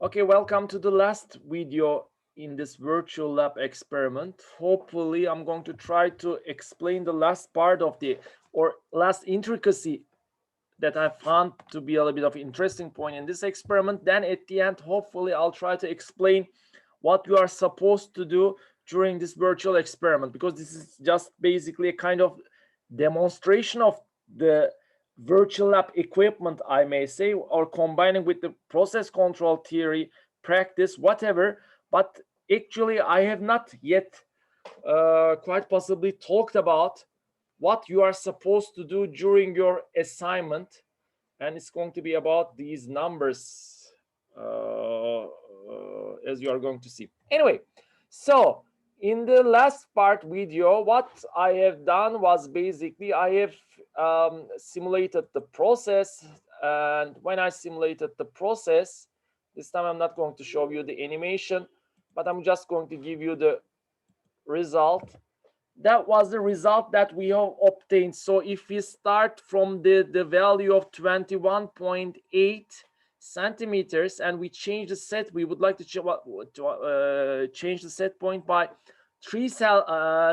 Okay, welcome to the last video in this virtual lab experiment. Hopefully, I'm going to try to explain the last part of the or last intricacy that I found to be a little bit of interesting point in this experiment. Then at the end, hopefully, I'll try to explain what you are supposed to do during this virtual experiment, because this is just basically a kind of demonstration of the virtual lab equipment, I may say, or combining with the process control theory, practice, whatever. But actually, I have not yet quite possibly talked about what you are supposed to do during your assignment, and it's going to be about these numbers as you are going to see. Anyway, so in the last part video, what I have done was basically I have simulated the process, and when I simulated the process, this time I'm not going to show you the animation, but I'm just going to give you the result. That was the result that we have obtained. So if we start from the value of 21.8 centimeters and we change the set, we would like to change the set point by 3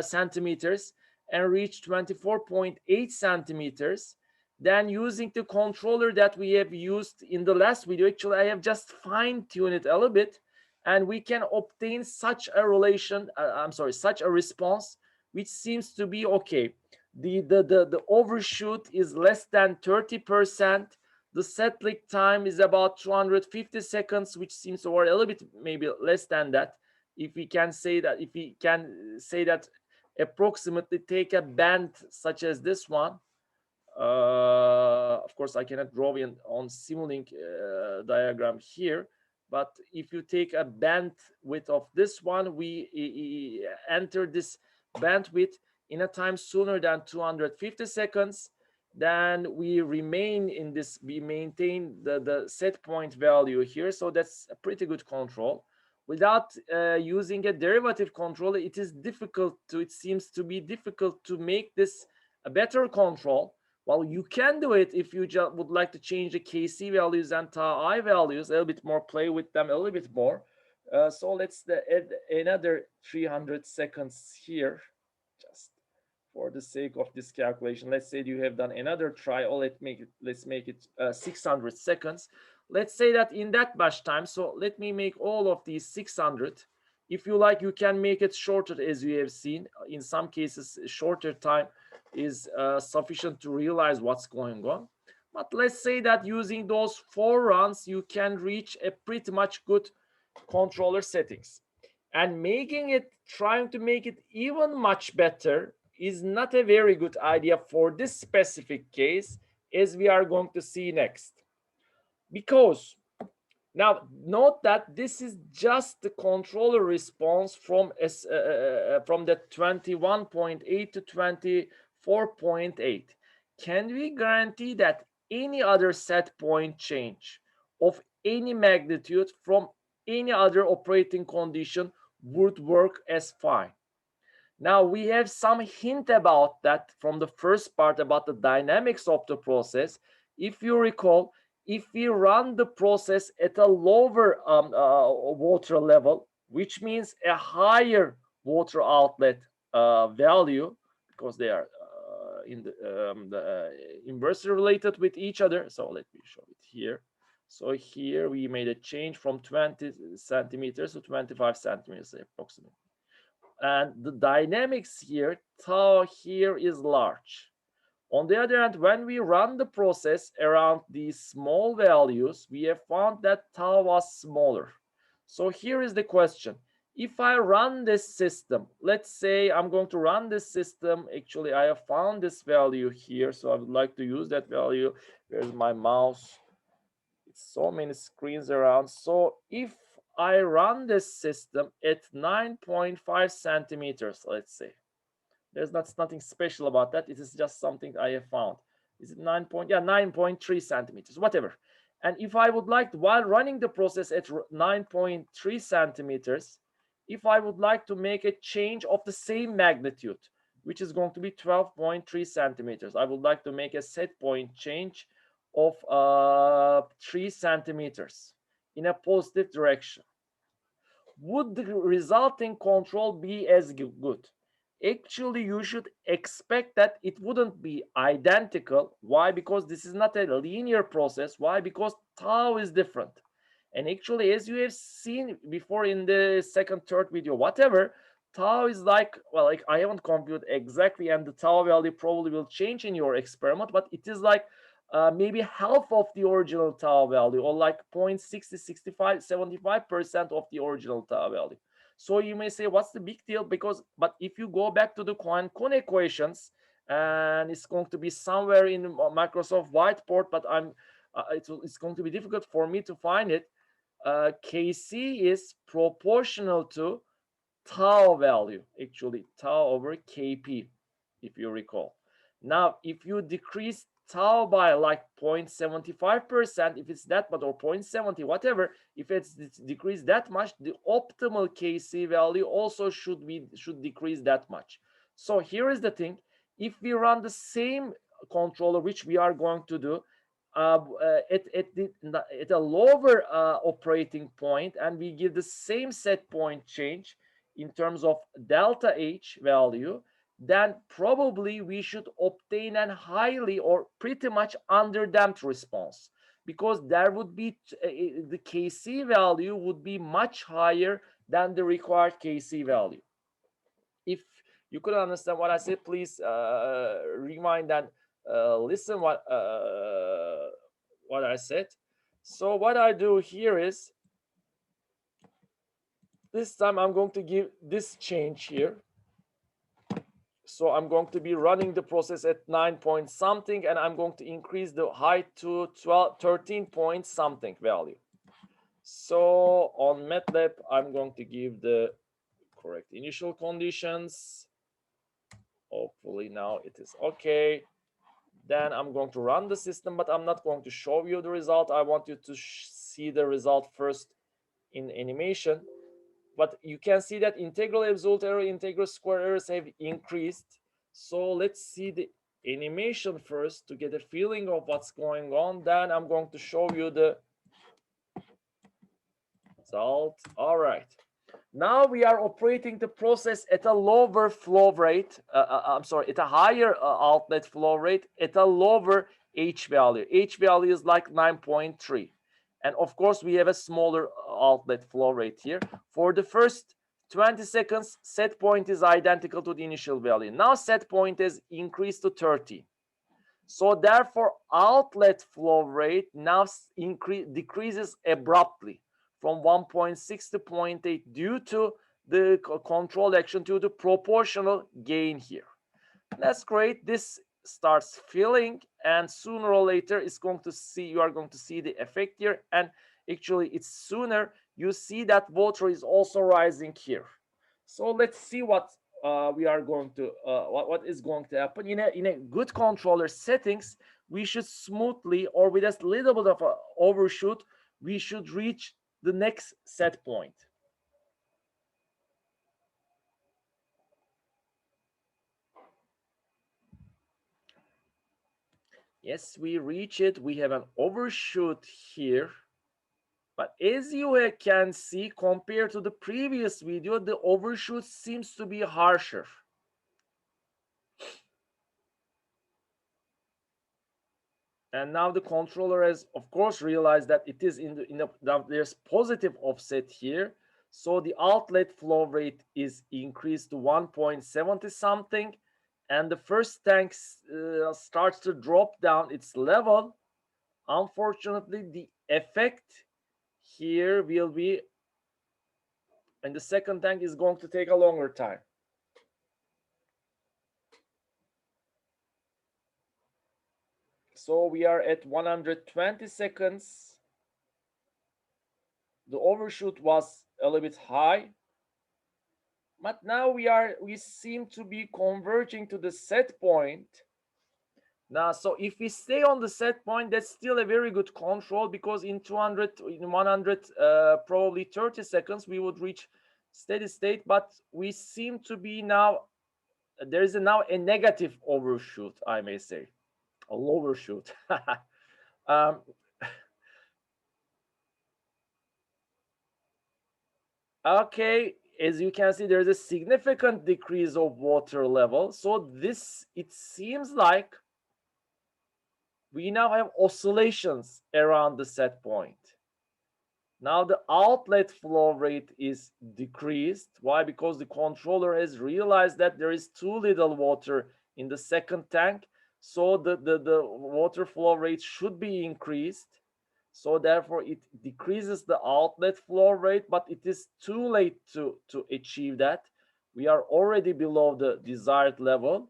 centimeters and reach 24.8 centimeters. Then using the controller that we have used in the last video, actually I have just fine-tuned it a little bit, and we can obtain such a relation, such a response, which seems to be okay. The overshoot is less than 30%. The settling time is about 250 seconds, which seems, or a little bit maybe less than that. If we can say that approximately take a band such as this one. Of course, I cannot draw in on Simulink diagram here, but if you take a bandwidth of this one, we enter this bandwidth in a time sooner than 250 seconds. Then we remain in this, we maintain the set point value here. So that's a pretty good control. Without using a derivative control, it seems to be difficult to make this a better control. Well, you can do it if you just would like to change the Kc values and tau I values a little bit more, play with them a little bit more. So let's add another 300 seconds here, just for the sake of this calculation. Let's say you have done another try, or let's make it 600 seconds. Let's say that in that much time. So let me make all of these 600. If you like, you can make it shorter, as you have seen. In some cases, shorter time is sufficient to realize what's going on. But let's say that using those 4 runs, you can reach a pretty much good controller settings. And trying to make it even much better is not a very good idea for this specific case, as we are going to see next. Because now note that this is just the controller response from the 21.8 to 24.8. Can we guarantee that any other set point change of any magnitude from any other operating condition would work as fine? Now we have some hint about that from the first part about the dynamics of the process. If you recall, if we run the process at a lower water level, which means a higher water outlet value, because they are inversely related with each other. So let me show it here. So here we made a change from 20 centimeters to 25 centimeters approximately. And the dynamics here, tau here is large. On the other hand, when we run the process around these small values, we have found that tau was smaller. So here is the question. If I run this system, let's say I'm going to run this system. Actually, I have found this value here, so I would like to use that value. Where's my mouse? It's so many screens around. So if I run this system at 9.5 centimeters, let's say, there's nothing special about that. It is just something I have found. Is it 9.3 centimeters, whatever. And if I would like to, while running the process at 9.3 centimeters, if I would like to make a change of the same magnitude, which is going to be 12.3 centimeters, I would like to make a set point change of 3 centimeters. in a positive direction. Would the resulting control be as good? Actually, you should expect that it wouldn't be identical. Why? Because this is not a linear process. Why? Because tau is different. And actually, as you have seen before in the second, third video, whatever, tau is like, well, like I haven't computed exactly, and the tau value probably will change in your experiment, but it is like maybe half of the original tau value, or like 0.60, 65, 75% of the original tau value. So you may say, what's the big deal? But if you go back to the Cohen-Kuhn equations, and it's going to be somewhere in Microsoft whiteboard, but it's going to be difficult for me to find it. Kc is proportional to tau value, actually tau over Kp, if you recall. Now, if you decrease tau by like 0.75%, if it's that much, or 0.70, whatever, if it's decreased that much, the optimal Kc value also should decrease that much. So here is the thing: if we run the same controller, which we are going to do, at a lower operating point, and we give the same set point change in terms of delta H value, then probably we should obtain a highly or pretty much underdamped response, because there would be the Kc value would be much higher than the required Kc value. If you could understand what I said, please rewind and listen what I said. So what I do here is, this time I'm going to give this change here. So I'm going to be running the process at 9 point something, and I'm going to increase the height to 13 point something value. So on MATLAB, I'm going to give the correct initial conditions. Hopefully now it is okay. Then I'm going to run the system, but I'm not going to show you the result. I want you to see the result first in animation. But you can see that integral absolute error, integral square errors have increased. So let's see the animation first to get a feeling of what's going on. Then I'm going to show you the result. All right. Now we are operating the process at a lower flow rate. I'm sorry, at a higher outlet flow rate, at a lower H value. H value is like 9.3. And of course, we have a smaller outlet flow rate here. For the first 20 seconds, set point is identical to the initial value. Now set point has increased to 30. So therefore, outlet flow rate now decreases abruptly from 1.6 to 0.8 due to the control action, to the proportional gain here. That's great. This starts filling, and sooner or later you are going to see the effect here. And actually, it's sooner you see that water is also rising here. So let's see what we are going to what is going to happen in a good controller settings. We should smoothly, or with a little bit of a overshoot, we should reach the next set point. Yes, we reach it. We have an overshoot here. But as you can see, compared to the previous video, the overshoot seems to be harsher. And now the controller has, of course, realized that it is there's positive offset here. So the outlet flow rate is increased to 1.70 something. And the first tank starts to drop down its level. Unfortunately, the effect here will be, and the second tank is going to take a longer time. So we are at 120 seconds. The overshoot was a little bit high, but now we seem to be converging to the set point. Now, so if we stay on the set point, that's still a very good control, because in 100 probably 30 seconds we would reach steady state. But we seem to be now, there is now a negative overshoot, I may say, a lower shoot. Okay, as you can see, there's a significant decrease of water level. So this, it seems like we now have oscillations around the set point. Now the outlet flow rate is decreased. Why? Because the controller has realized that there is too little water in the second tank. So the water flow rate should be increased. So therefore it decreases the outlet flow rate, but it is too late to achieve that. We are already below the desired level.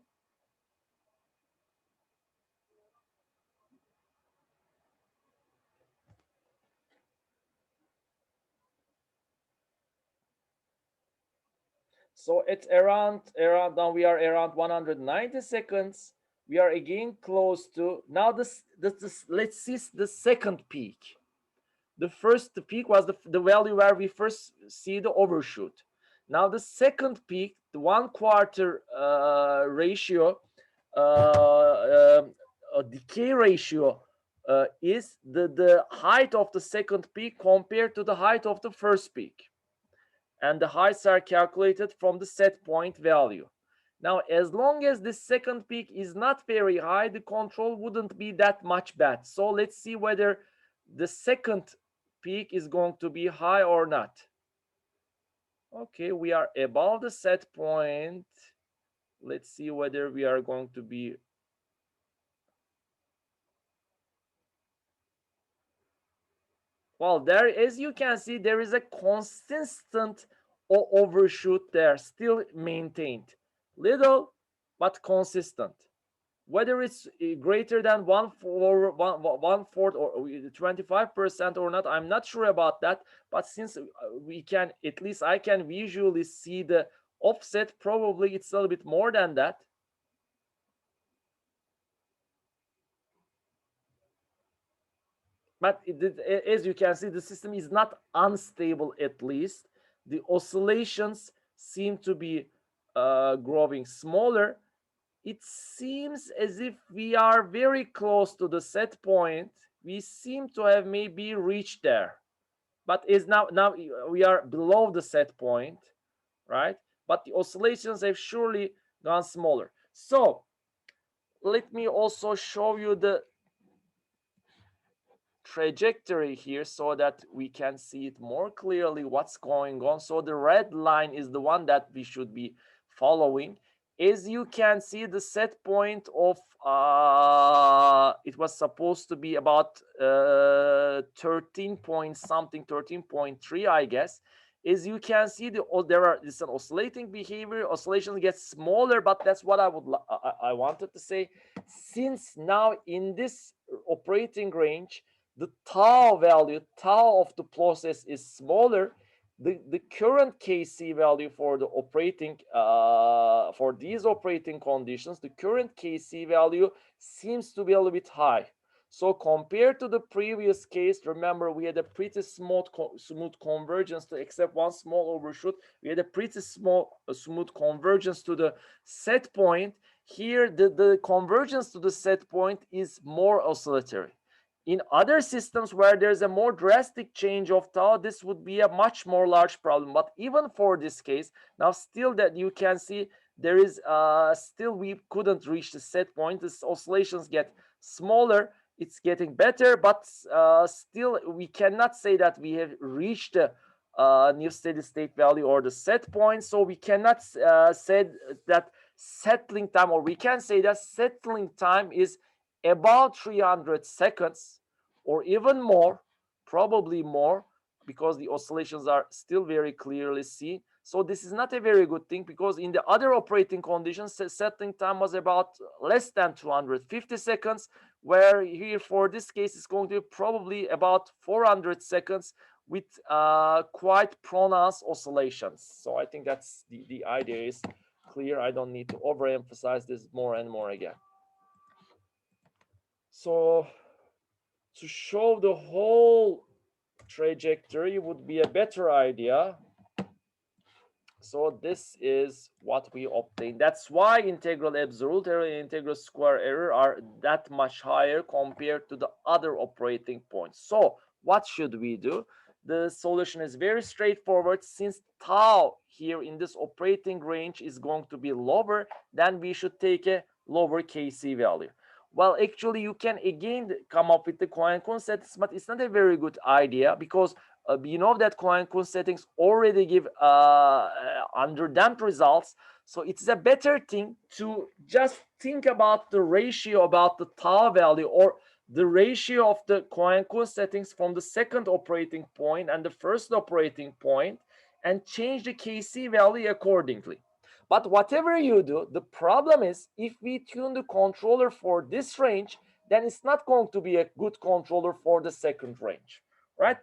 So it's around now we are around 190 seconds. We are again close to now this let's see the second peak. The first peak was the value where we first see the overshoot. Now the second peak, the 1/4 ratio, decay ratio, is the height of the second peak compared to the height of the first peak, and the heights are calculated from the set point value. Now, as long as the second peak is not very high, the control wouldn't be that much bad. So let's see whether the second peak is going to be high or not. Okay, we are above the set point. Let's see whether we are going to be. Well, there, as you can see, there is a consistent overshoot there, still maintained. Little, but consistent. Whether it's greater than one fourth or 25% or not, I'm not sure about that. But since we can, at least I can visually see the offset, probably it's a little bit more than that. But as you can see, the system is not unstable. At least the oscillations seem to be growing smaller. It seems as if we are very close to the set point. We seem to have maybe reached there, but is now we are below the set point, right? But the oscillations have surely gone smaller. So let me also show you the trajectory here so that we can see it more clearly what's going on. So the red line is the one that we should be following. As you can see, the set point of it was supposed to be about 13 point something, 13.3, I guess. As you can see, this an oscillating behavior. Oscillations get smaller, but that's what I wanted to say. Since now in this operating range, the tau value, tau of the process is smaller, the current Kc value for the operating for these operating conditions, the current Kc value seems to be a little bit high. So compared to the previous case, remember we had a pretty smooth convergence to except one small overshoot. We had a pretty smooth convergence to the set point. Here, the convergence to the set point is more oscillatory. In other systems where there's a more drastic change of tau, this would be a much more large problem. But even for this case, now still that you can see there is still we couldn't reach the set point. The oscillations get smaller. It's getting better, but still we cannot say that we have reached the new steady state value or the set point. So we cannot say that settling time, or we can say that settling time is about 300 seconds or even more, probably more, because the oscillations are still very clearly seen. So this is not a very good thing, because in the other operating conditions, settling time was about less than 250 seconds, where here for this case it's going to be probably about 400 seconds with quite pronounced oscillations. So I think that's the idea is clear. I don't need to overemphasize this more and more again. So to show the whole trajectory would be a better idea. So this is what we obtain. That's why integral absolute error and integral square error are that much higher compared to the other operating points. So what should we do? the solution is very straightforward. Since tau here in this operating range is going to be lower, then we should take a lower Kc value. Well, actually, you can again come up with the Cohen-Coon settings, but it's not a very good idea because you know that Cohen-Coon settings already give underdamped results. So it's a better thing to just think about the ratio about the tau value, or the ratio of the Cohen-Coon settings from the second operating point and the first operating point, and change the Kc value accordingly. But whatever you do, the problem is if we tune the controller for this range, then it's not going to be a good controller for the second range, right?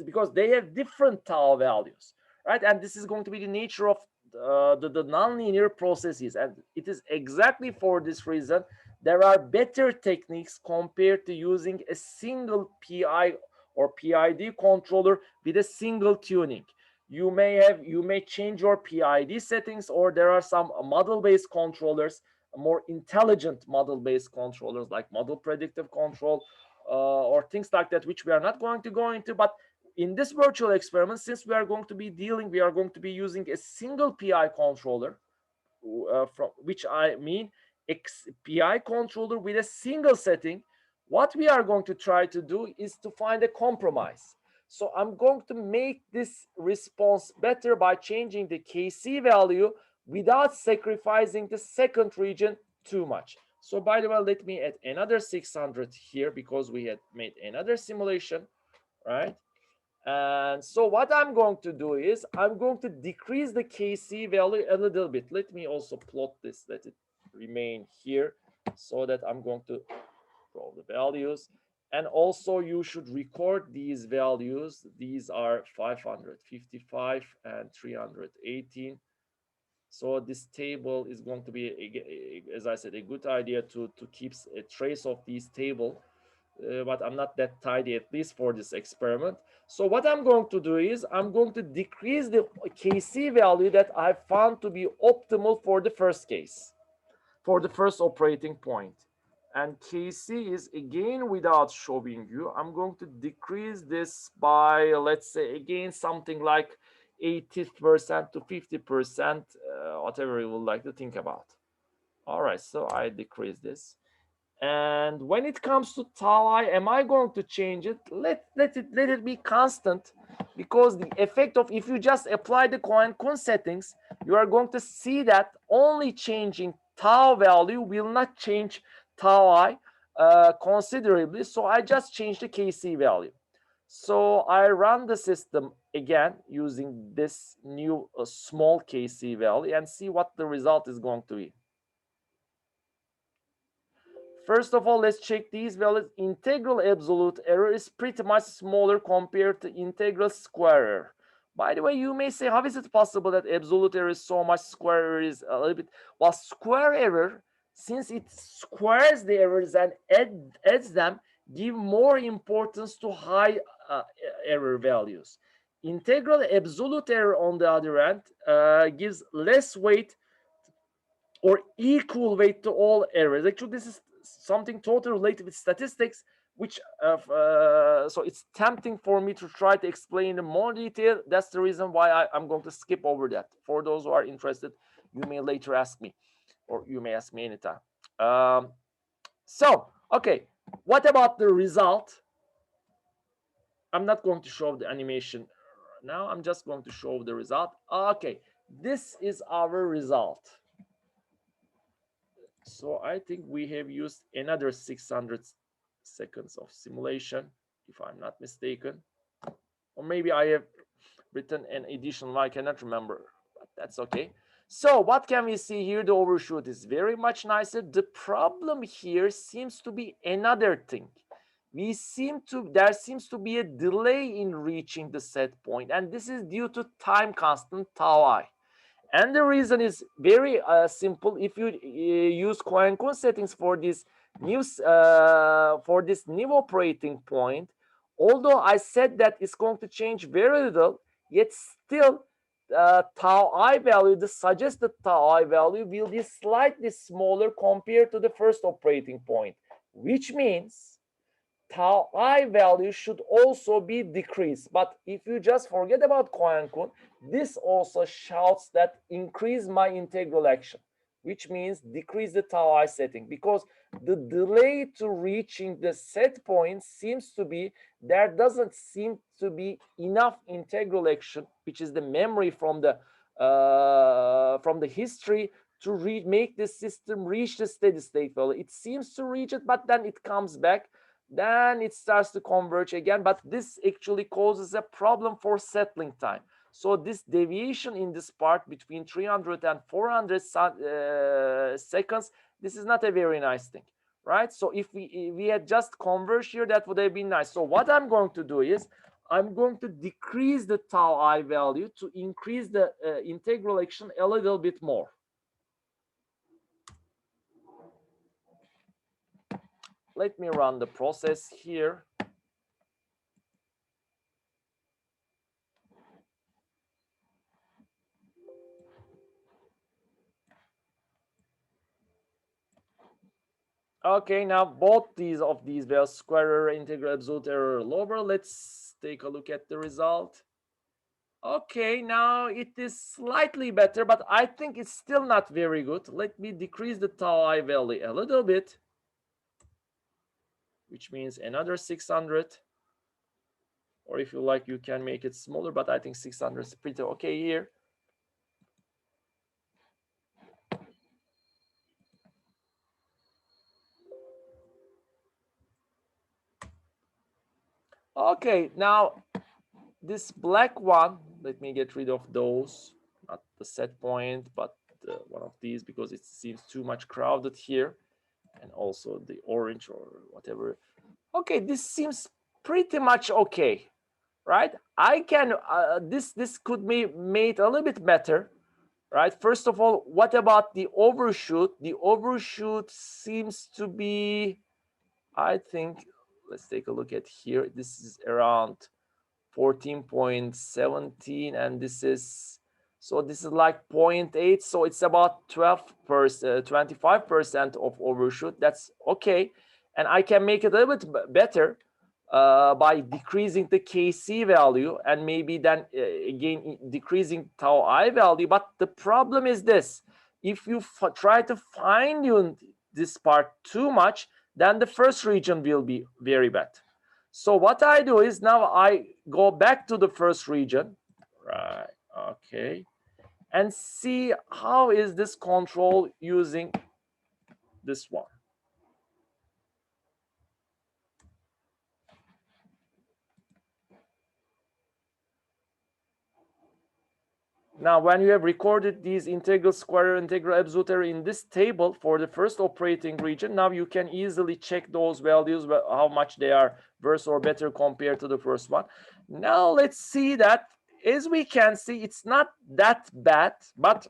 Because they have different tau values, right? And this is going to be the nature of the nonlinear processes. And it is exactly for this reason there are better techniques compared to using a single PI or PID controller with a single tuning. You may change your PID settings, or there are some model-based controllers, more intelligent model-based controllers like model predictive control, or things like that, which we are not going to go into. But in this virtual experiment, since we are going to be using a single PI controller, from which I mean PI controller with a single setting. What we are going to try to do is to find a compromise. So I'm going to make this response better by changing the Kc value without sacrificing the second region too much. So by the way, let me add another 600 here because we had made another simulation, right? And so what I'm going to do is I'm going to decrease the Kc value a little bit. Let me also plot this, let it remain here, so that I'm going to draw the values. And also you should record these values. These are 555 and 318. So this table is going to be, as I said, a good idea to keep a trace of these table. But I'm not that tidy, at least for this experiment. So what I'm going to do is I'm going to decrease the Kc value that I found to be optimal for the first case, for the first operating point. And Kc is, again, without showing you, I'm going to decrease this by, let's say, again, something like 80% to 50%, whatever you would like to think about. All right, so I decrease this. And when it comes to tau I, am I going to change it? Let it be constant, because the effect of, if you just apply the Cohen-Coon settings, you are going to see that only changing tau value will not change tau I considerably. So I just change the Kc value. So I run the system again using this new small Kc value and see what the result is going to be. First of all, let's check these values. Integral absolute error is pretty much smaller compared to integral square error. By the way, you may say, how is it possible that absolute error is so much, square error is a little bit? Well, square error, since it squares the errors and adds them, give more importance to high error values. Integral absolute error, on the other hand, gives less weight or equal weight to all errors. Actually, this is something totally related with statistics, which so it's tempting for me to try to explain in more detail. That's the reason why I'm going to skip over that. For those who are interested, you may later ask me, or you may ask me anytime. So, okay, what about the result? I'm not going to show the animation now. I'm just going to show the result. Okay, this is our result. So I think we have used another 600 seconds of simulation, if I'm not mistaken. Or maybe I have written an additional, I cannot remember, but that's okay. So what can we see here? The overshoot is very much nicer. The problem here seems to be another thing. There seems to be a delay in reaching the set point, and this is due to time constant tau I. And the reason is very simple. If you use Cohen-Coon settings for this new operating point, although I said that it's going to change very little, yet still tau I value, the suggested tau I value, will be slightly smaller compared to the first operating point, which means tau I value should also be decreased. But if you just forget about Cohen-Kuhn, this also shouts that increase my integral action, which means decrease the tau I setting, because the delay to reaching the set point seems to be there doesn't seem to be enough integral action, which is the memory from the history, to make the system reach the steady state value. It seems to reach it, but then it comes back, then it starts to converge again. But this actually causes a problem for settling time. So this deviation in this part between 300 and 400 seconds, this is not a very nice thing, right? So if we had just converged here, that would have been nice. So what I'm going to do is I'm going to decrease the tau I value to increase the integral action a little bit more. Let me run the process here. Okay, now both these were square error, integral, absolute error, lower. Let's take a look at the result. Okay, now it is slightly better, but I think it's still not very good. Let me decrease the tau I value a little bit, which means another 600. Or if you like, you can make it smaller, but I think 600 is pretty okay here. Okay, now this black one, let me get rid of those, not the set point, but one of these, because it seems too much crowded here, and also the orange or whatever. Okay, this seems pretty much okay, right? I can this could be made a little bit better, right? First of all, what about the overshoot? The overshoot seems to be, I think, let's take a look at here. This is around 14.17, and this is, so this is like 0.8, so it's about 12%, 25% of overshoot. That's okay, and I can make it a little bit better by decreasing the Kc value, and maybe then again decreasing tau I value. But the problem is this: if you try to fine tune this part too much, then the first region will be very bad. So what I do is now I go back to the first region, right? Okay, and see how is this control using this one. Now, when you have recorded these integral, square, integral, absolute error in this table for the first operating region, now you can easily check those values, how much they are worse or better compared to the first one. Now, let's see that, as we can see, it's not that bad, but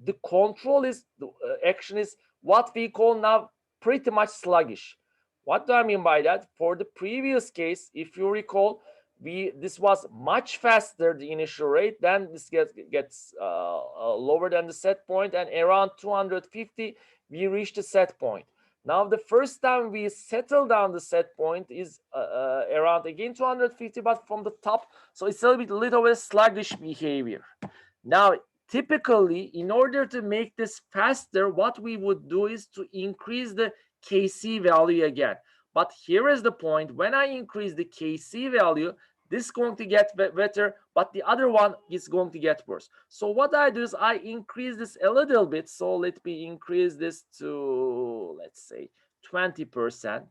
the control is, the action is what we call now pretty much sluggish. What do I mean by that? For the previous case, if you recall, this was much faster, the initial rate, then this gets lower than the set point, and around 250 we reach the set point. Now the first time we settle down the set point is around again 250, but from the top, so it's a little bit sluggish behavior. Now typically, in order to make this faster, what we would do is to increase the Kc value again. But here is the point: when I increase the Kc value, this is going to get better, but the other one is going to get worse. So what I do is I increase this a little bit. So let me increase this to, let's say, 20%.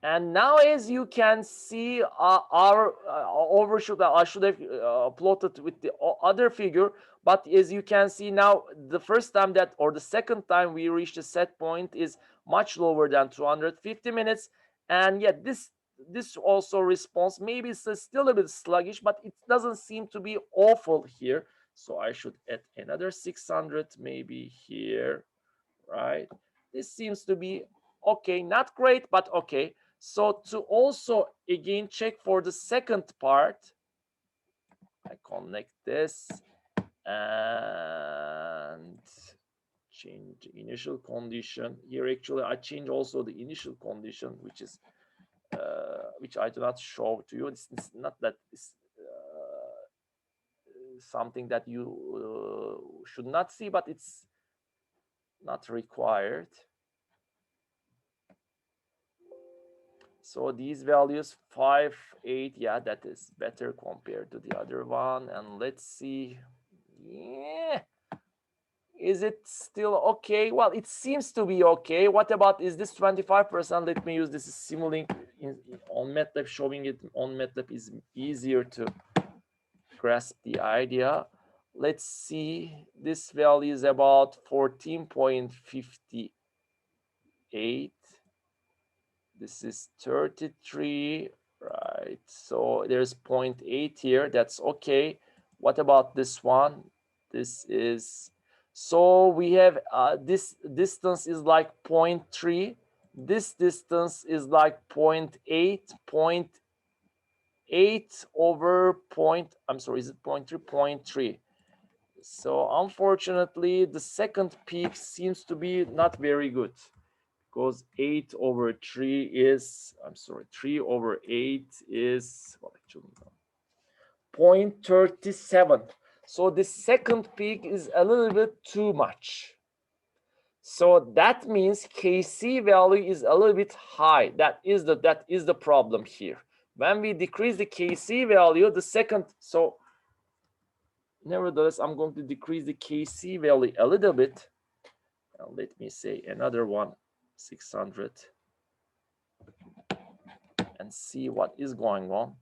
And now, as you can see, our overshoot, I should have plotted with the other figure, but as you can see now, the first time that, or the second time we reached the set point is much lower than 250 minutes. And yet this also response, maybe it's still a bit sluggish, but it doesn't seem to be awful here. So I should add another 600 maybe here, right? This seems to be okay, not great, but okay. So to also again check for the second part, I connect this. and change the initial condition here. Actually, I change also the initial condition, which is which I do not show to you. It's not that it's something that you should not see, but it's not required. So these values 5, 8, yeah, that is better compared to the other one. And let's see, yeah, is it still okay? Well, it seems to be okay. What about, is this 25%? Let me use this Simulink on MATLAB. Showing it on MATLAB is easier to grasp the idea. Let's see, this value is about 14.58. This is 33, right? So there's 0.8 here. That's okay. What about this one? This is, so we have this distance is like 0.3. This distance is like 0.8, 0.8 over point, I'm sorry, is it 0.3? 0.3. So unfortunately, the second peak seems to be not very good, because 8 over 3 is, I'm sorry, 3 over 8 is, well, actually, 0.37. So the second peak is a little bit too much. So that means Kc value is a little bit high. That is the problem here. When we decrease the Kc value, the second, so nevertheless, I'm going to decrease the Kc value a little bit. Let me say another one, 600, and see what is going on.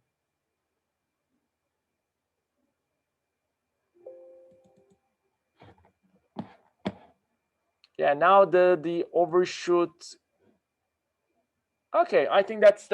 Yeah, now the overshoot. Okay, I think that's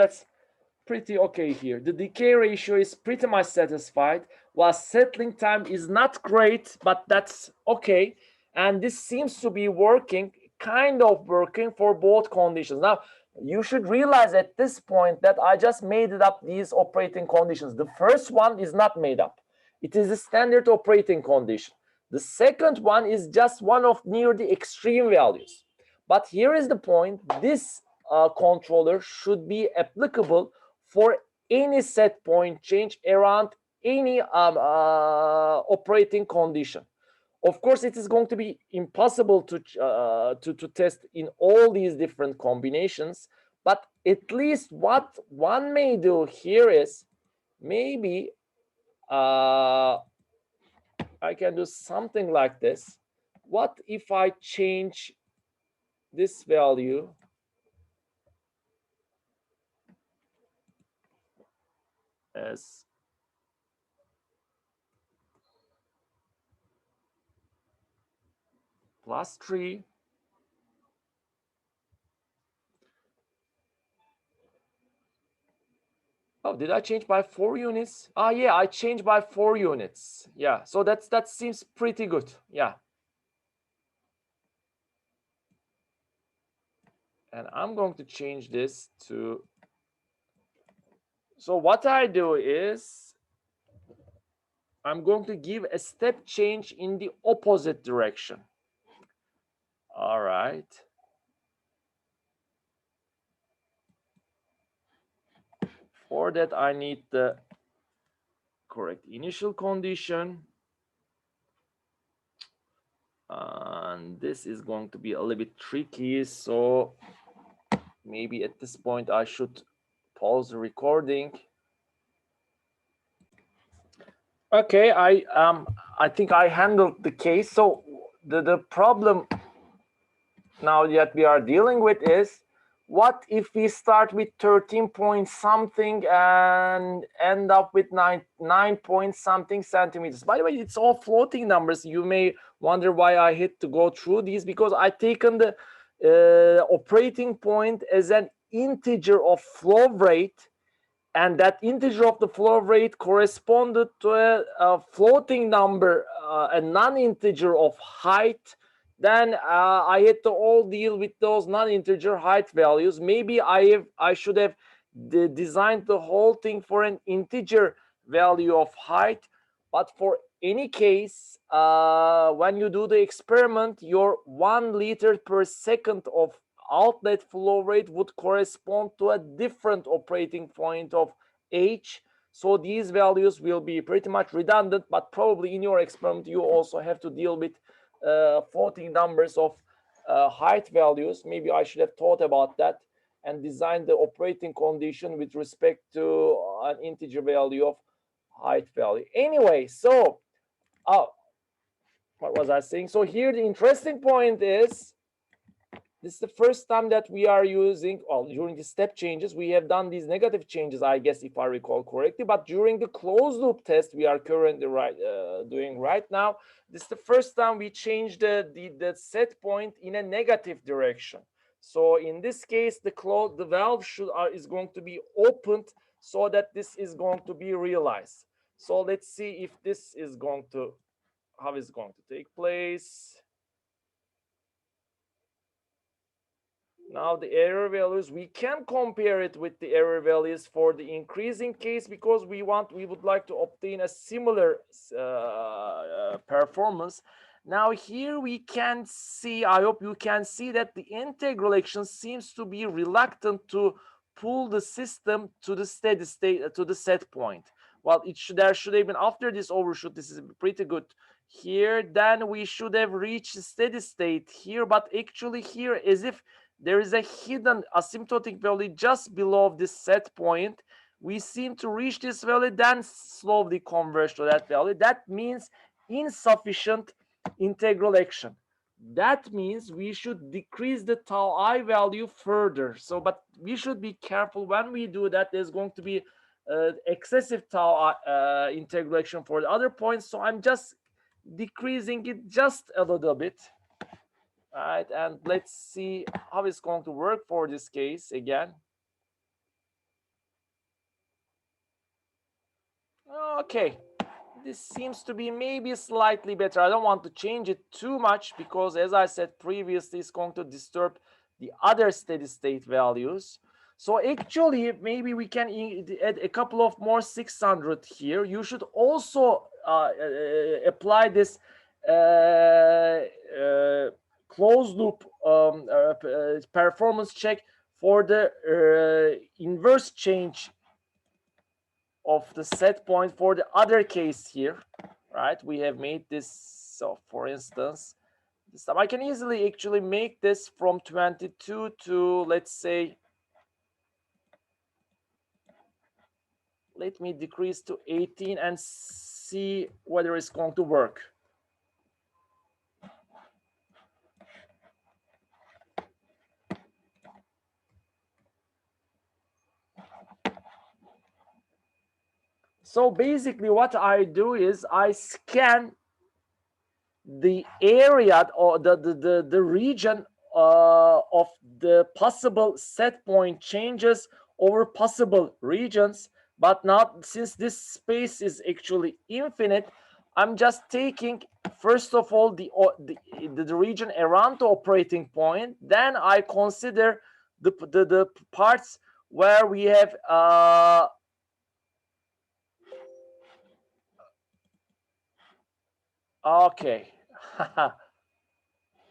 pretty okay here. The decay ratio is pretty much satisfied, while settling time is not great, but that's okay. And this seems to be working, kind of working for both conditions. Now, you should realize at this point that I just made it up, these operating conditions. The first one is not made up. It is a standard operating condition. The second one is just one of near the extreme values. But here is the point. This controller should be applicable for any set point change around any operating condition. Of course, it is going to be impossible to test in all these different combinations, but at least what one may do here is maybe I can do something like this. What if I change this value as +3 Oh, did I change by 4 units? Ah, yeah, I changed by 4 units. Yeah, so that seems pretty good. Yeah. And I'm going to change this to, so what I do is I'm going to give a step change in the opposite direction. All right. For that, I need the correct initial condition. And this is going to be a little bit tricky. So maybe at this point, I should pause the recording. Okay, I think I handled the case. So the problem now that we are dealing with is, what if we start with 13 point something and end up with 9 point something centimeters? By the way, it's all floating numbers. You may wonder why I had to go through these, because I taken the operating point as an integer of flow rate, and that integer of the flow rate corresponded to a floating number, a non-integer of height. Then I had to all deal with those non-integer height values. Maybe I should have designed the whole thing for an integer value of height. But for any case, when you do the experiment, your 1 liter per second of outlet flow rate would correspond to a different operating point of H. So these values will be pretty much redundant, but probably in your experiment, you also have to deal with floating numbers of height values. Maybe I should have thought about that and designed the operating condition with respect to an integer value of height value. Anyway, so what was I saying? So here the interesting point is, this is the first time that we are using, well, during the step changes, we have done these negative changes, I guess, if I recall correctly. But during the closed loop test we are currently doing right now, this is the first time we changed the set point in a negative direction. So in this case, the valve is going to be opened so that this is going to be realized. So let's see if this is going to, how is going to take place. Now the error values, we can compare it with the error values for the increasing case because we would like to obtain a similar performance. Now here we can see, I hope you can see that the integral action seems to be reluctant to pull the system to the steady state, to the set point. Well, there should have been, after this overshoot, this is pretty good here, then we should have reached steady state here, but actually here, as if there is a hidden asymptotic value just below this set point. We seem to reach this value, then slowly converge to that value. That means insufficient integral action. That means we should decrease the tau I value further. So, but we should be careful when we do that. There's going to be excessive tau integral action for the other points. So I'm just decreasing it just a little bit. All right, and let's see how it's going to work for this case again. Okay, this seems to be maybe slightly better. I don't want to change it too much because, as I said previously, it's going to disturb the other steady state values. So actually, maybe we can add a couple of more 600 here. You should also apply this closed loop performance check for the inverse change of the set point for the other case here, right? We have made this, so for instance, this time I can easily actually make this from 22 to, let's say, let me decrease to 18 and see whether it's going to work. So basically what I do is I scan the area or the region of the possible set point changes over possible regions, but not, since this space is actually infinite, I'm just taking first of all the region around the operating point, then I consider the parts where we have okay.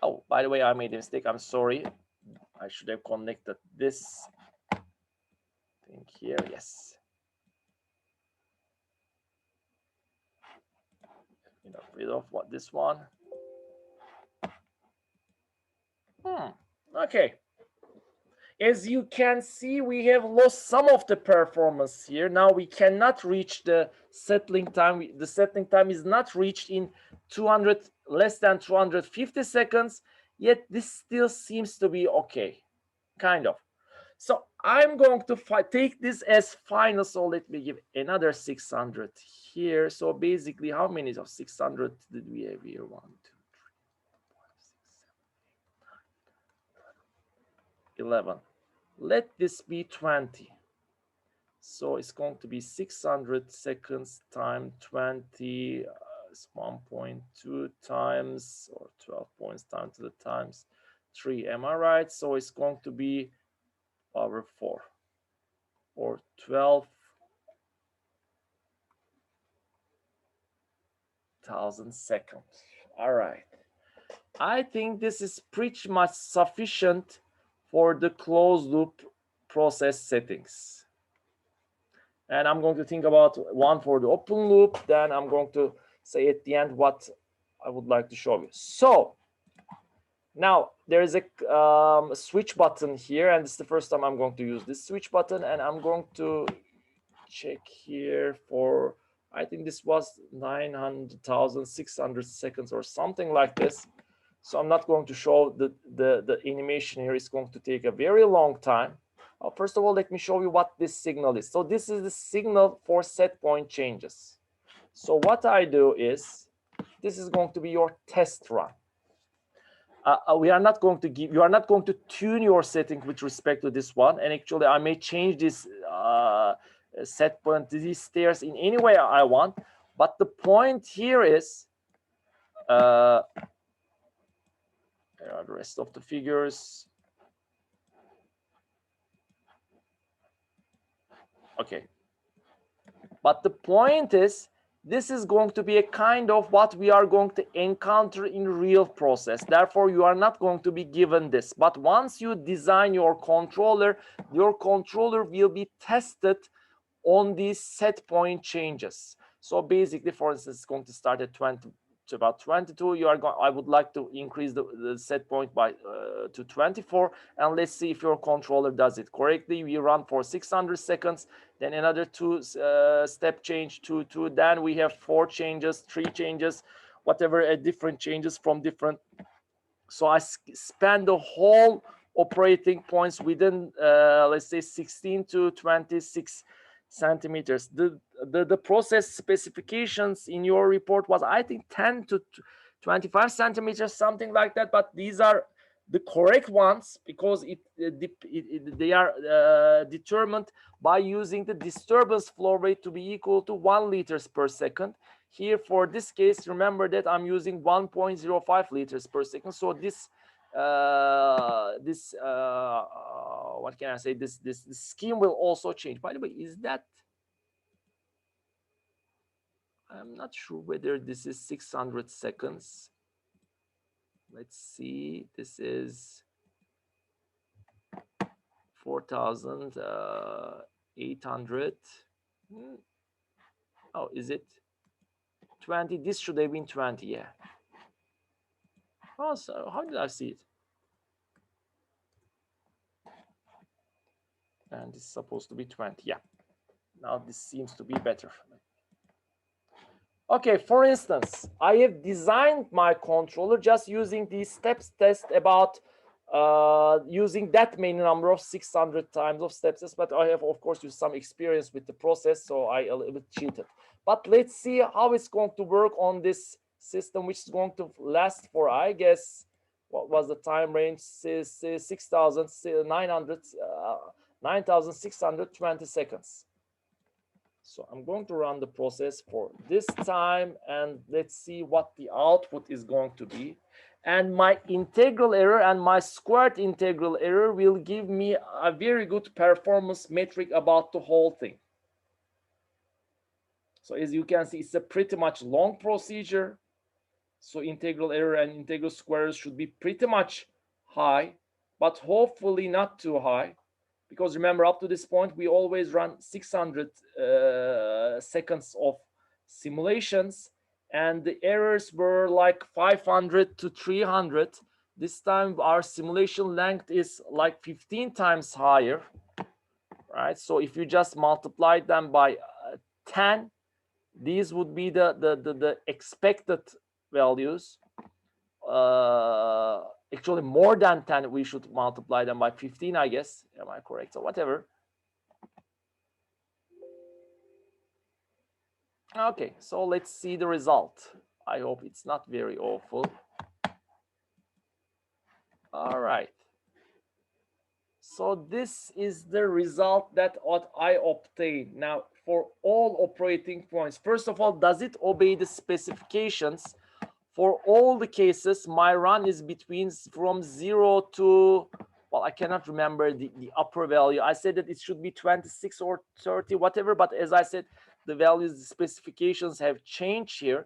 Oh, by the way, I made a mistake. I'm sorry. I should have connected this thing here. Yes. Get rid of this one. Okay. As you can see, we have lost some of the performance here. Now we cannot reach the settling time. The settling time is not reached in less than 250 seconds. Yet this still seems to be okay, kind of. So I'm going to take this as final. So let me give another 600 here. So basically, how many of 600 did we have here? 1, 2, 3, 4, 5, 6, 7, 8, 9, 11. Let this be 20. So it's going to be 600 seconds times 20 is 1.2 times, or 12 points times to the times 3. Am I right? So it's going to be power 4 or 12 2000 seconds. All right. I think this is pretty much sufficient for the closed loop process settings. And I'm going to think about one for the open loop. Then I'm going to say at the end what I would like to show you. So now there is a switch button here, and this is the first time I'm going to use this switch button, and I'm going to check here for, I think this was 900,600 seconds or something like this. So I'm not going to show the animation here. It's going to take a very long time. First of all, let me show you what this signal is. So this is the signal for set point changes. So what I do is, this is going to be your test run. We are not going to give, you are not going to tune your setting with respect to this one. And actually, I may change this set point, these stairs in any way I want. But the point here is, here are the rest of the figures. Okay. But the point is, this is going to be a kind of what we are going to encounter in real process. Therefore, you are not going to be given this. But once you design your controller will be tested on these set point changes. So basically, for instance, it's going to start at 20 to about 22. You are going, I would like to increase the set point by to 24, and let's see if your controller does it correctly. We run for 600 seconds, then another two step change, two, then we have 4 changes, 3 changes, whatever, different changes from different. So I span the whole operating points within let's say 16 to 26 centimeters. The process specifications in your report was, I think, 10 to 25 centimeters, something like that. But these are the correct ones because they are determined by using the disturbance flow rate to be equal to 1 liters per second. Here, for this case, remember that I'm using 1.05 liters per second. So this what can I say? This scheme will also change. By the way, is that, I'm not sure whether this is 600 seconds. Let's see. This is 4,800. Oh, is it 20? This should have been 20. Yeah. Oh, so how did I see it? And this is supposed to be 20. Yeah. Now this seems to be better. Okay, for instance, I have designed my controller just using the steps test about using that many number of 600 times of steps test, but I have, of course, used some experience with the process, so I a little bit cheated. But let's see how it's going to work on this system, which is going to last for, I guess, what was the time range? 9,620 seconds. So I'm going to run the process for this time, and let's see what the output is going to be. And my integral error and my squared integral error will give me a very good performance metric about the whole thing. So as you can see, it's a pretty much long procedure. So integral error and integral squares should be pretty much high, but hopefully not too high. Because remember, up to this point, we always run 600 seconds of simulations, and the errors were like 500 to 300. This time, our simulation length is like 15 times higher, right? So if you just multiply them by 10, these would be the expected values. Actually, more than 10, we should multiply them by 15, I guess. Am I correct? So whatever. Okay, so let's see the result. I hope it's not very awful. All right. So this is the result that what I obtained. Now, for all operating points, first of all, does it obey the specifications? For all the cases, my run is between from 0 to, well, I cannot remember the upper value. I said that it should be 26 or 30, whatever. But as I said, the values, the specifications have changed here.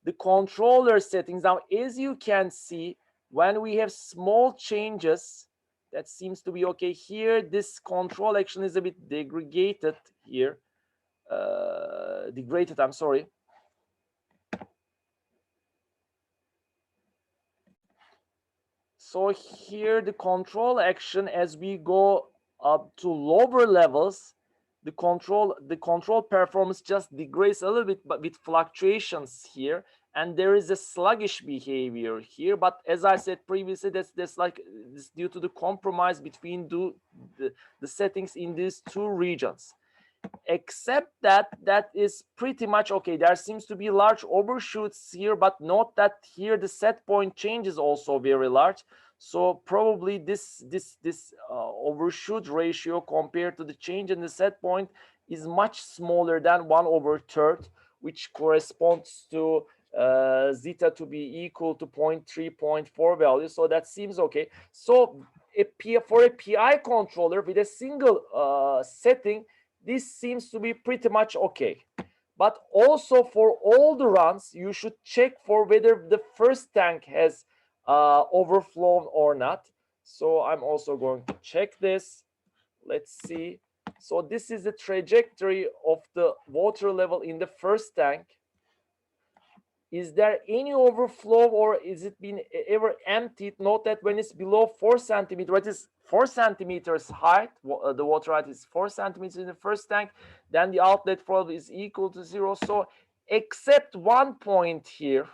the controller settings. Now, as you can see, when we have small changes, that seems to be okay. Here, this control action is a bit degraded here. Degraded, I'm sorry. So here the control action, as we go up to lower levels, the control performance just degrades a little bit, but with fluctuations here, and there is a sluggish behavior here. But as I said previously, that's like this due to the compromise between the settings in these two regions. Except that is pretty much okay. There seems to be large overshoots here, but note that here the set point change is also very large. So probably this overshoot ratio compared to the change in the set point is much smaller than 1/3, which corresponds to zeta to be equal to 0.3, 0.4 value. So that seems okay. So for a PI controller with a single setting, this seems to be pretty much okay. But also for all the runs, you should check for whether the first tank has overflown or not. So I'm also going to check this. Let's see. So this is the trajectory of the water level in the first tank. Is there any overflow, or is it been ever emptied? Note that when it's below 4 centimeters, it is 4 centimeters height, the water height is 4 centimeters in the first tank, then the outlet flow is equal to 0. So except one point here,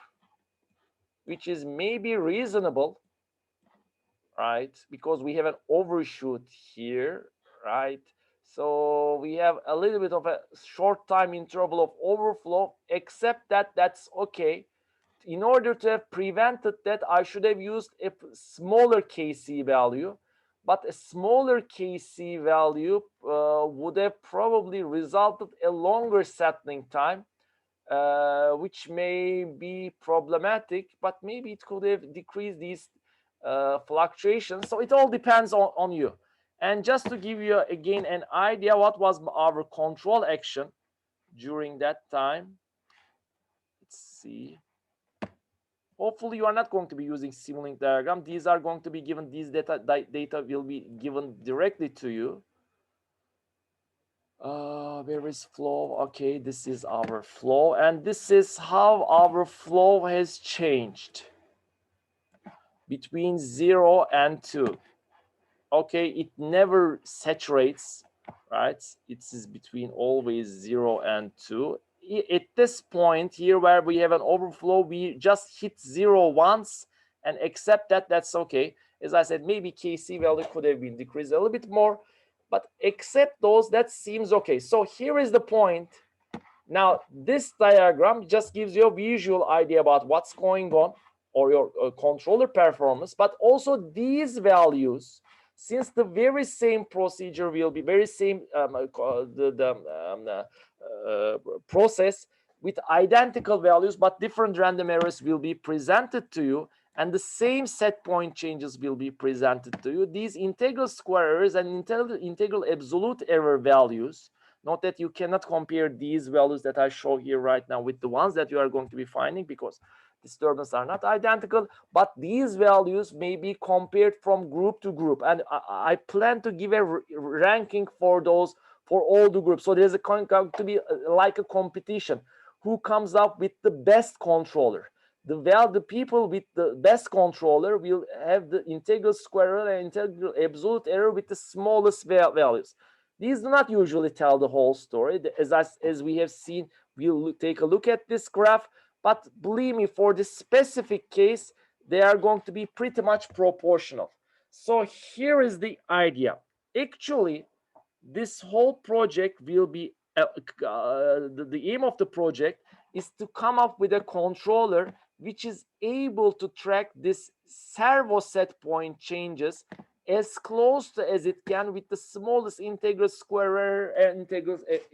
which is maybe reasonable, right? Because we have an overshoot here, right? So we have a little bit of a short time interval of overflow, except that that's okay. In order to have prevented that, I should have used a smaller Kc value, but a smaller Kc value would have probably resulted a longer settling time, which may be problematic, but maybe it could have decreased these fluctuations. So it all depends on you. And just to give you again an idea what was our control action during that time, let's see. Hopefully you are not going to be using Simulink diagram. These are going to be given, these data will be given directly to you. Where is flow? Okay, this is our flow, and this is how our flow has changed between 0 and 2. Okay, it never saturates, right? It is between always 0 and 2. At this point here where we have an overflow, we just hit 0 once and accept that that's okay. As I said, maybe Kc value could have been decreased a little bit more, but accept those, that seems okay. So here is the point. Now this diagram just gives you a visual idea about what's going on, or your controller performance, but also these values, since the very same procedure will be very same process with identical values, but different random errors will be presented to you, and the same set point changes will be presented to you. These integral square errors and integral absolute error values, note that you cannot compare these values that I show here right now with the ones that you are going to be finding, because disturbances are not identical, but these values may be compared from group to group, and I plan to give a ranking for those for all the groups. So there's going to be like a competition, who comes up with the best controller. The people with the best controller will have the integral square error and integral absolute error with the smallest values. These do not usually tell the whole story. As we have seen, we'll take a look at this graph. But believe me, for this specific case, they are going to be pretty much proportional. So here is the idea. Actually, this whole project will be, the aim of the project is to come up with a controller which is able to track this servo set point changes as close to as it can with the smallest integral square error and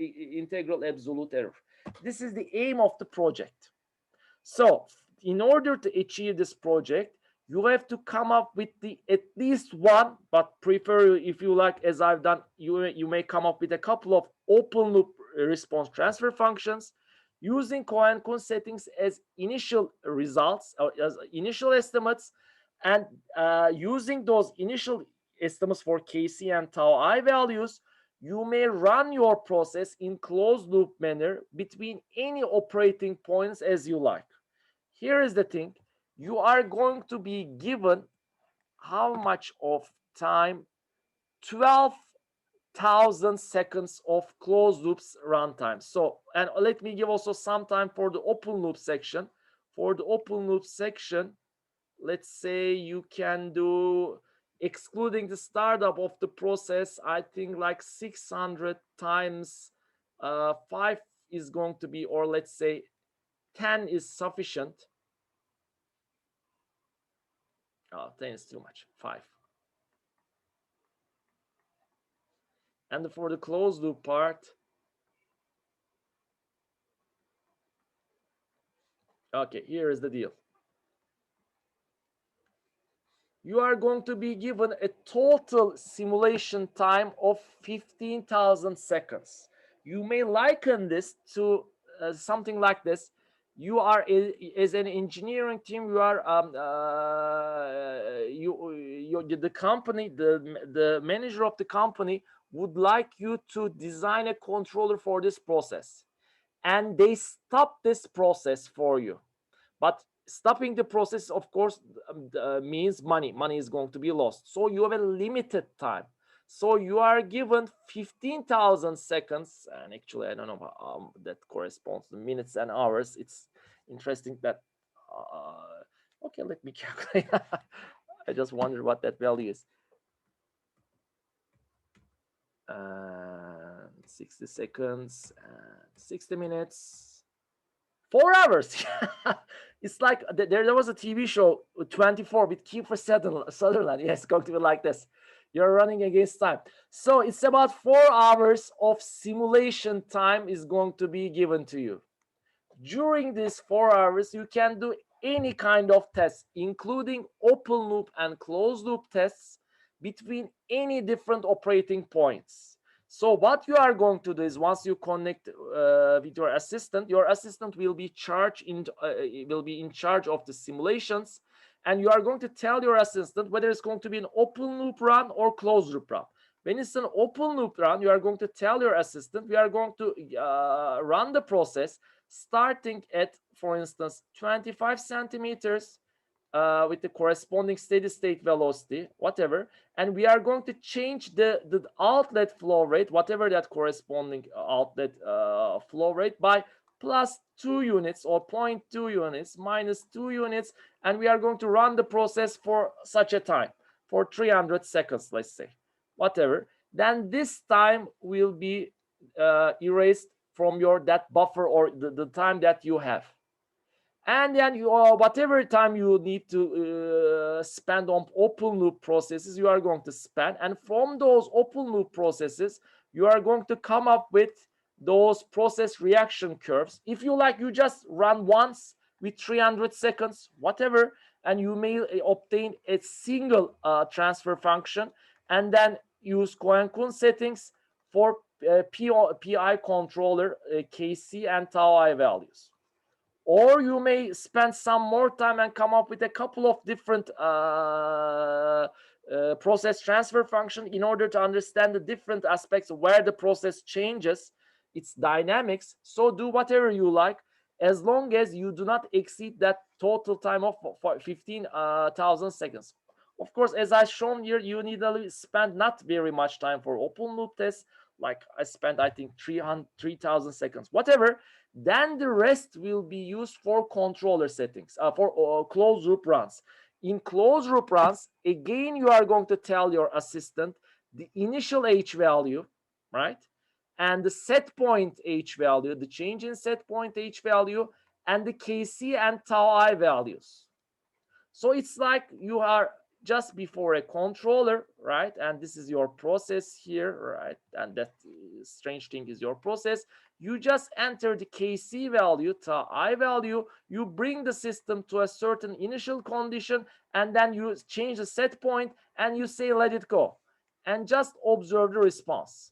integral absolute error. This is the aim of the project. So in order to achieve this project, you have to come up with at least one, but prefer, if you like, as I've done, you may come up with a couple of open loop response transfer functions. using Cohen-Kun settings as initial results or as initial estimates, and using those initial estimates for Kc and tau I values, you may run your process in closed loop manner between any operating points as you like. Here is the thing: you are going to be given how much of time? 12,000 seconds of closed loops runtime. So, and let me give also some time for the open loop section. For the open loop section, let's say you can do, excluding the startup of the process, I think like 600 times 5 is going to be, or let's say 10 is sufficient. 10 is too much. 5. And for the closed loop part, okay, here is the deal. You are going to be given a total simulation time of 15,000 seconds. You may liken this to something like this. You are, as an engineering team, you are the company, the manager of the company would like you to design a controller for this process, and they stop this process for you. But stopping the process, of course, means money. Money is going to be lost. So you have a limited time. So you are given 15,000 seconds. And actually, I don't know how that corresponds to minutes and hours. It's interesting that, okay, let me calculate. I just wonder what that value is. 60 seconds, 60 minutes, 4 hours. It's like there was a TV show 24 with Kiefer Sutherland. Yes, it's going to be like this. You're running against time. So it's about 4 hours of simulation time is going to be given to you. During these 4 hours, you can do any kind of tests, including open loop and closed loop tests between any different operating points. So what you are going to do is, once you connect with your assistant will be in charge of the simulations, and you are going to tell your assistant whether it's going to be an open loop run or closed loop run. When it's an open loop run, you are going to tell your assistant, we are going to run the process starting at, for instance, 25 centimeters with the corresponding steady state velocity, whatever, and we are going to change the outlet flow rate, whatever that corresponding outlet flow rate, by plus 2 units or 0.2 units, minus 2 units, and we are going to run the process for such a time, for 300 seconds, let's say, whatever. Then this time will be erased from your that buffer, or the time that you have. And then you, whatever time you need to spend on open loop processes, you are going to spend, and from those open loop processes you are going to come up with those process reaction curves. If you like, you just run once with 300 seconds, whatever, and you may obtain a single transfer function, and then use Cohen-Kun settings for PI controller Kc and tau I values. Or you may spend some more time and come up with a couple of different process transfer function in order to understand the different aspects where the process changes its dynamics. So do whatever you like, as long as you do not exceed that total time of 15,000 seconds. Of course, as I shown here, you need to spend not very much time for open loop tests. Like I spent, I think, 3,000 seconds, whatever. Then the rest will be used for controller settings, for closed loop runs. In closed loop runs, again, you are going to tell your assistant the initial H value, right? And the set point H value, the change in set point H value, and the Kc and tau I values. So it's like you are just before a controller, right? And this is your process here, right? And that strange thing is your process. You just enter the Kc value, tau I value, you bring the system to a certain initial condition, and then you change the set point and you say, let it go, and just observe the response.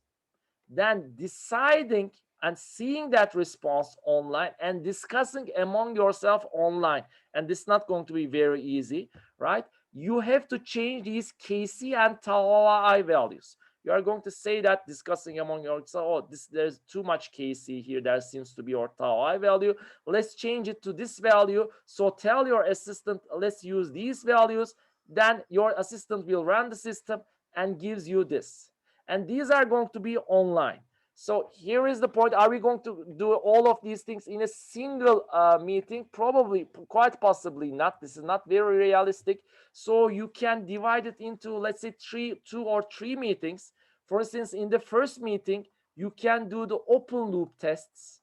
Then deciding and seeing that response online and discussing among yourself online. And this is not going to be very easy, right? You have to change these kc and tau I values. You are going to say that discussing among yourself, oh, there's too much kc here, there seems to be your tau I value, let's change it to this value. So tell your assistant, let's use these values. Then your assistant will run the system and gives you this, and these are going to be online. So here is the point. Are we going to do all of these things in a single meeting? Probably, quite possibly not. This is not very realistic. So you can divide it into, let's say, two or three meetings. For instance, in the first meeting, you can do the open loop tests.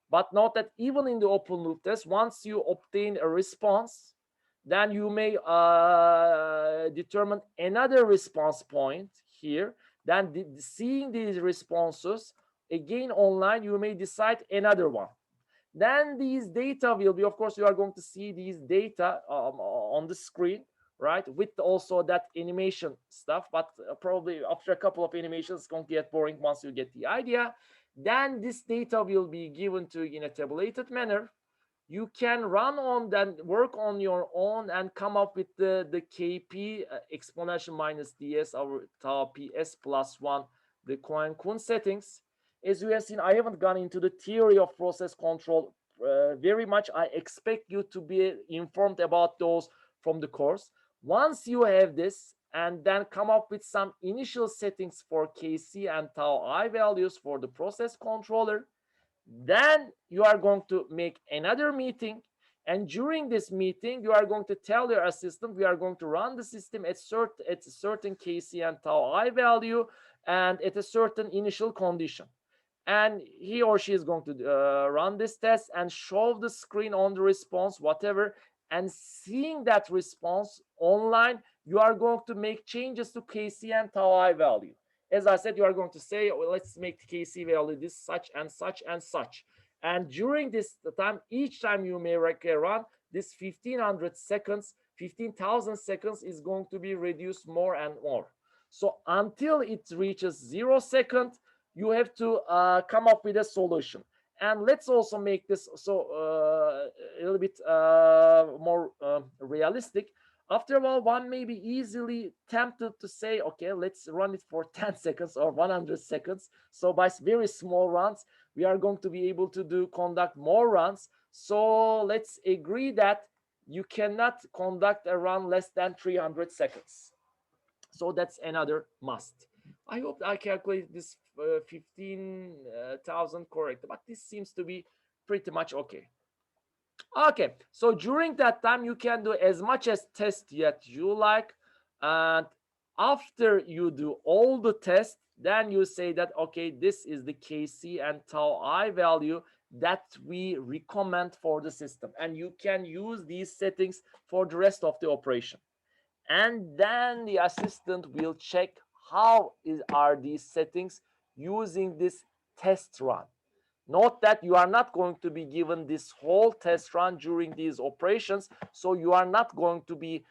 But note that even in the open loop test, once you obtain a response, then you may determine another response point here. Then seeing these responses again online, you may decide another one. Then these data will be, of course, you are going to see these data on the screen, right, with also that animation stuff. But probably after a couple of animations, it's going to get boring once you get the idea. Then this data will be given to you in a tabulated manner. You can run on, then work on your own and come up with the kp exponential minus ds over tau ps plus 1, the Cohen-Kun settings. As you have seen, I haven't gone into the theory of process control very much. I expect you to be informed about those from the course. Once you have this, and then come up with some initial settings for kc and tau I values for the process controller, then you are going to make another meeting. And during this meeting, you are going to tell your assistant, we are going to run the system at a certain kc and tau I value and at a certain initial condition. And he or she is going to run this test and show the screen on the response, whatever. And seeing that response online, you are going to make changes to kc and tau I value. As I said, you are going to say, well, let's make the kc value this such and such and such. And during this time, each time you may run, this 1500 seconds, 15,000 seconds is going to be reduced more and more. So until it reaches 0 second, you have to come up with a solution. And let's also make this so a little bit more realistic. After a while, one may be easily tempted to say, okay, let's run it for 10 seconds or 100 seconds. So by very small runs, we are going to be able to conduct more runs. So let's agree that you cannot conduct a run less than 300 seconds. So that's another must. I hope I calculate this 15,000 correct, but this seems to be pretty much okay. Okay, so during that time, you can do as much as test yet you like. And after you do all the tests, then you say that, okay, this is the kc and tau I value that we recommend for the system. And you can use these settings for the rest of the operation. And then the assistant will check are these settings using this test run. Note that you are not going to be given this whole test run during these operations, so you are not going to be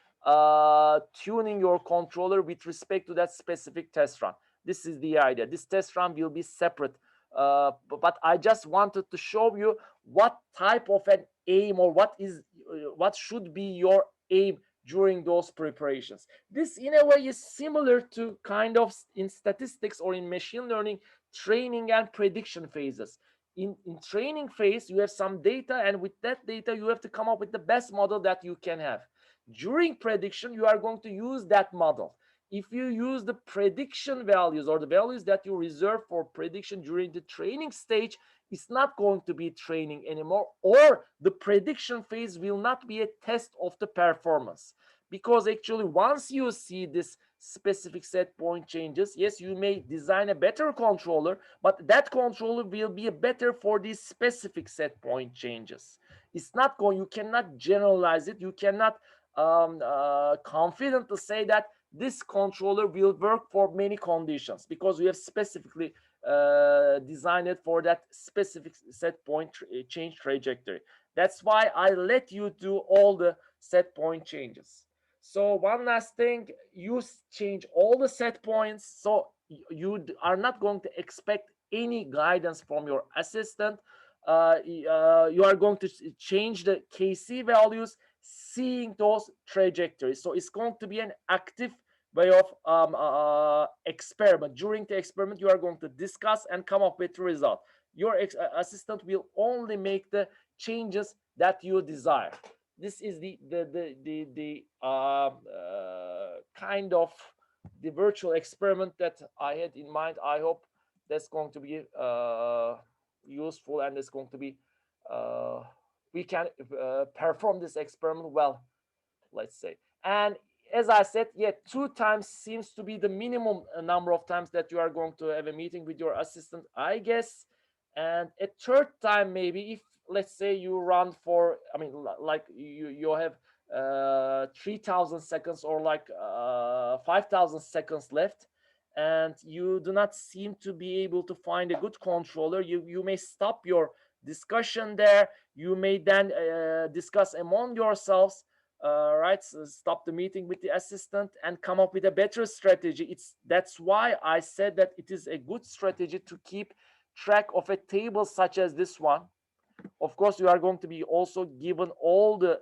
tuning your controller with respect to that specific test run. This is the idea. This test run will be separate, but I just wanted to show you what type of an aim, or what should be your aim during those preparations. This in a way is similar to kind of in statistics or in machine learning training and prediction phases. In training phase, you have some data, and with that data, you have to come up with the best model that you can have. During prediction, you are going to use that model. If you use the prediction values or the values that you reserve for prediction during the training stage, it's not going to be training anymore, or the prediction phase will not be a test of the performance. Because actually, once you see this specific set point changes, yes, you may design a better controller, but that controller will be better for these specific set point changes. It's not going, you cannot generalize it. You cannot confidently say that this controller will work for many conditions, because we have specifically designed it for that specific set point change trajectory. That's why I let you do all the set point changes. So one last thing, you change all the set points, so you are not going to expect any guidance from your assistant. You are going to change the KC values, seeing those trajectories. So it's going to be an active way of experiment. During the experiment, you are going to discuss and come up with the result. Your assistant will only make the changes that you desire. This is the kind of the virtual experiment that I had in mind. I hope that's going to be useful, and it's going to be uh, we can perform this experiment well, let's say. And as I said, yeah, 2 times seems to be the minimum number of times that you are going to have a meeting with your assistant, I guess. And a third time, maybe, if let's say you run for, I mean, like you have 3,000 seconds or like 5,000 seconds left, and you do not seem to be able to find a good controller, you may stop your discussion there. You may then discuss among yourselves, right? So stop the meeting with the assistant and come up with a better strategy. That's why I said that it is a good strategy to keep track of a table such as this one. Of course, you are going to be also given all the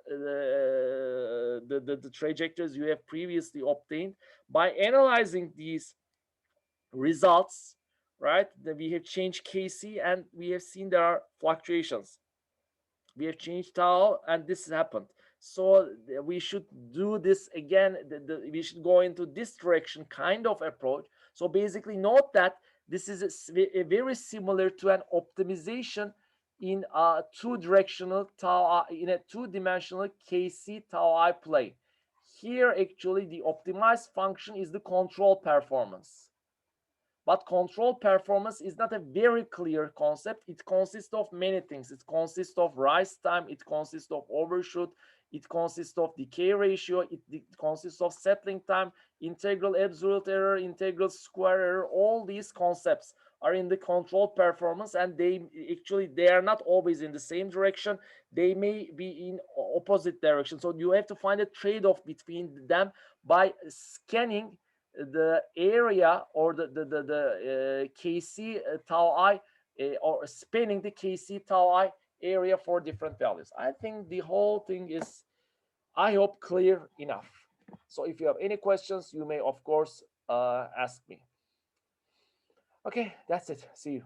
trajectories you have previously obtained. By analyzing these results, right, then we have changed KC and we have seen there are fluctuations. We have changed tau and this happened. So we should do this again. We should go into this direction kind of approach. So basically note that this is a very similar to an optimization in a two-directional tau, in a two-dimensional KC tau I plane. Here actually the optimized function is the control performance. But control performance is not a very clear concept. It consists of many things. It consists of rise time, it consists of overshoot, it consists of decay ratio, it consists of settling time, integral absolute error, integral square error. All these concepts are in the control performance, and they are not always in the same direction. They may be in opposite direction. So you have to find a trade-off between them by scanning the area or the KC tau I, or spinning the KC tau I area for different values. I think the whole thing is, I hope, clear enough. So if you have any questions, you may of course ask me. Okay, that's it. See you.